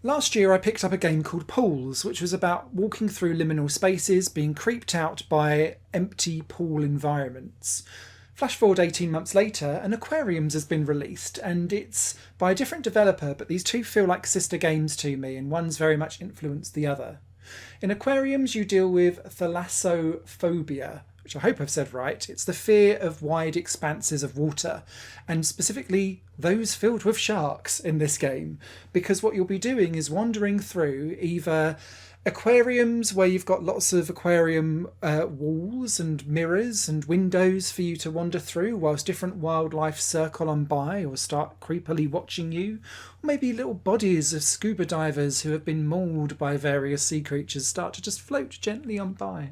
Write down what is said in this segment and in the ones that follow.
Last year I picked up a game called Pools, which was about walking through liminal spaces, being creeped out by empty pool environments. Flash forward 18 months later, and Aquariums has been released, and it's by a different developer, but these two feel like sister games to me, and one's very much influenced the other. In Aquariums, you deal with Thalassophobia, which I hope I've said right. It's the fear of wide expanses of water, and specifically those filled with sharks in this game, because what you'll be doing is wandering through either aquariums where you've got lots of aquarium walls and mirrors and windows for you to wander through whilst different wildlife circle on by or start creepily watching you, or maybe little bodies of scuba divers who have been mauled by various sea creatures start to just float gently on by.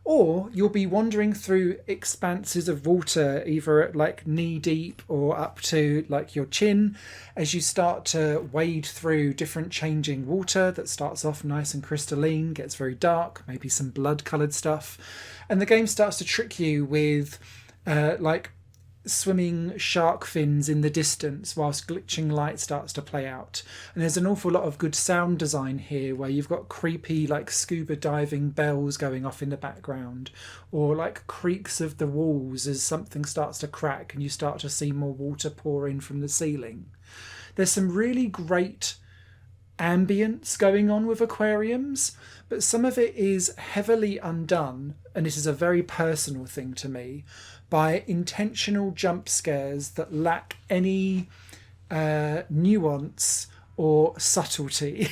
Or you'll be wandering through expanses of water, either at like knee deep or up to like your chin, as you start to wade through different changing water that starts off nice and crystalline, gets very dark, maybe some blood coloured stuff. And the game starts to trick you with like swimming shark fins in the distance whilst glitching light starts to play out. And there's an awful lot of good sound design here where you've got creepy like scuba diving bells going off in the background, or like creaks of the walls as something starts to crack and you start to see more water pour in from the ceiling. There's some really great ambience going on with Aquariums, but some of it is heavily undone, and this is a very personal thing to me, by intentional jump scares that lack any nuance or subtlety.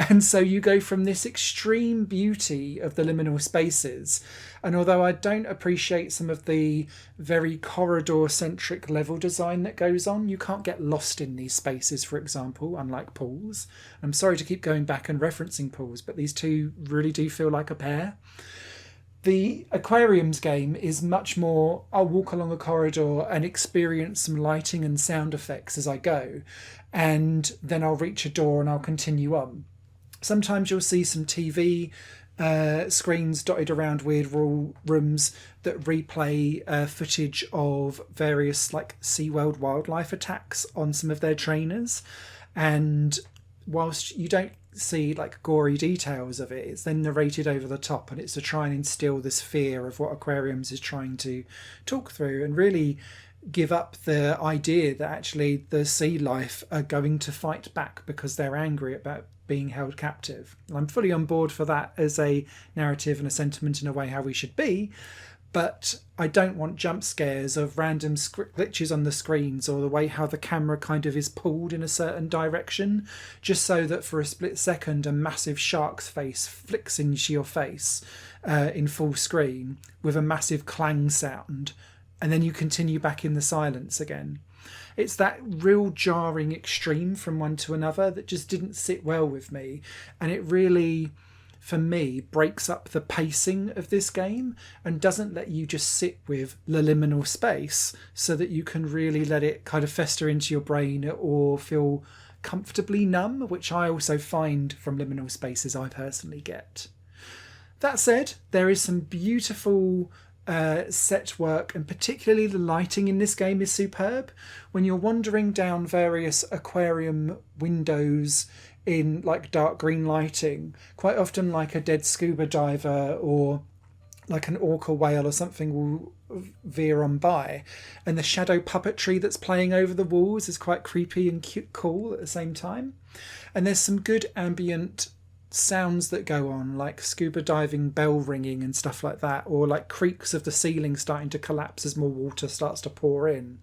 And so you go from this extreme beauty of the liminal spaces, and although I don't appreciate some of the very corridor-centric level design that goes on, you can't get lost in these spaces, for example, unlike Pools. I'm sorry to keep going back and referencing Pools, but these two really do feel like a pair. The Aquariums game is much more, I'll walk along a corridor and experience some lighting and sound effects as I go, and then I'll reach a door and I'll continue on. Sometimes you'll see some TV screens dotted around weird rooms that replay footage of various like SeaWorld wildlife attacks on some of their trainers. And whilst you don't see like gory details of it, it's then narrated over the top, and it's to try and instill this fear of what Aquariums is trying to talk through, and really give up the idea that actually the sea life are going to fight back because they're angry about being held captive. I'm fully on board for that as a narrative and a sentiment in a way how we should be, but I don't want jump scares of random glitches on the screens or the way how the camera kind of is pulled in a certain direction, just so that for a split second a massive shark's face flicks into your face in full screen with a massive clang sound, and then you continue back in the silence again. It's that real jarring extreme from one to another that just didn't sit well with me, and it really, for me, breaks up the pacing of this game and doesn't let you just sit with the liminal space so that you can really let it kind of fester into your brain or feel comfortably numb, which I also find from liminal spaces I personally get. That said, there is some beautiful set work, and particularly the lighting in this game is superb. When you're wandering down various aquarium windows in like dark green lighting, quite often like a dead scuba diver or like an orca whale or something will veer on by, and the shadow puppetry that's playing over the walls is quite creepy and cute, cool at the same time. And there's some good ambient sounds that go on, like scuba diving bell ringing and stuff like that, or like creaks of the ceiling starting to collapse as more water starts to pour in.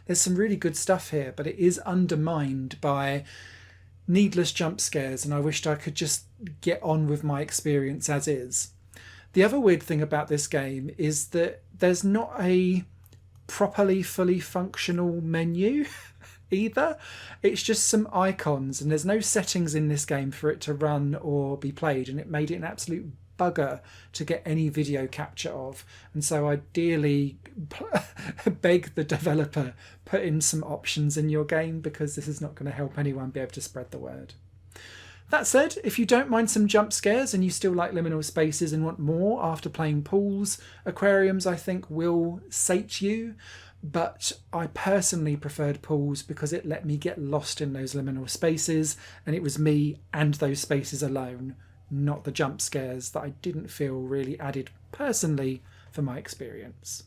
There's some really good stuff here, but it is undermined by needless jump scares, and I wished I could just get on with my experience as is. The other weird thing about this game is that there's not a properly fully functional menu either. It's just some icons, and there's no settings in this game for it to run or be played, and it made it an absolute bugger to get any video capture of. And so I dearly beg the developer, put in some options in your game, because this is not going to help anyone be able to spread the word. That said, if you don't mind some jump scares and you still like liminal spaces and want more after playing Pools, Aquariums I think will sate you. But I personally preferred pools because it let me get lost in those liminal spaces, and it was me and those spaces alone, not the jump scares that I didn't feel really added personally for my experience.